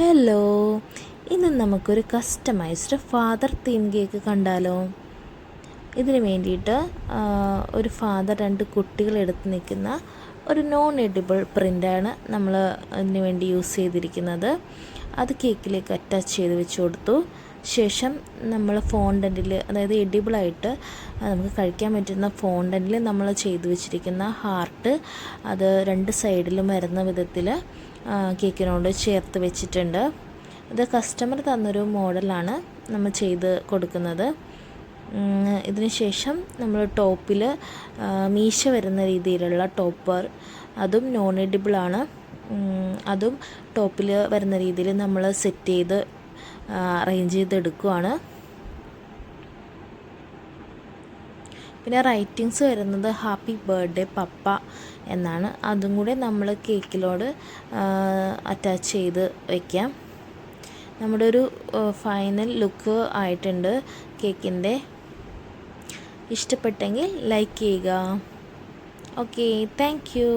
Hello, ഇന്ന് നമുക്കൊരു customised father theme cake കണ്ടാലോ. ഇതിന് വേണ്ടിയിട്ട് ഒരു ഫാദർ രണ്ട് കുട്ടികൾ എടുത്ത് നിൽക്കുന്ന ഒരു നോൺ എഡിബിൾ പ്രിൻ്റാണ് നമ്മൾ അതിന് വേണ്ടി യൂസ് ചെയ്തിരിക്കുന്നത്. അത് കേക്കിലേക്ക് അറ്റാച്ച് ചെയ്ത് വെച്ച് കൊടുത്തു. ശേഷം നമ്മൾ ഫോണ്ടൻറ്റിൽ, അതായത് എഡിബിളായിട്ട് നമുക്ക് കഴിക്കാൻ പറ്റുന്ന ഫോണ്ടൻറ്റിൽ നമ്മൾ ചെയ്തു വെച്ചിരിക്കുന്ന ഹാർട്ട് അത് രണ്ട് സൈഡിലും വരുന്ന വിധത്തിൽ കേക്കിനോട് ചേർത്ത് വെച്ചിട്ടുണ്ട്. ഇത് കസ്റ്റമർ തന്നൊരു മോഡലാണ് നമ്മൾ ചെയ്ത് കൊടുക്കുന്നത്. ഇതിന് ശേഷം നമ്മൾ ടോപ്പിൽ മീശ വരുന്ന രീതിയിലുള്ള ടോപ്പർ, അതും നോൺ എഡിബിളാണ്. അതും ടോപ്പിൽ വരുന്ന രീതിയിൽ നമ്മൾ സെറ്റ് ചെയ്ത് അറേഞ്ച് ചെയ്തെടുക്കുകയാണ്. പിന്നെ റൈറ്റിങ്സ് വരുന്നത് ഹാപ്പി ബർത്ത്ഡേ പപ്പ എന്നാണ്. അതും കൂടെ നമ്മൾ കേക്കിലോട് അറ്റാച്ച് ചെയ്ത് വയ്ക്കാം. നമ്മുടെ ഒരു ഫൈനൽ ലുക്ക് ആയിട്ടുണ്ട് കേക്കിൻ്റെ. ഇഷ്ടപ്പെട്ടെങ്കിൽ ലൈക്ക് ചെയ്യുക. Okay, thank you.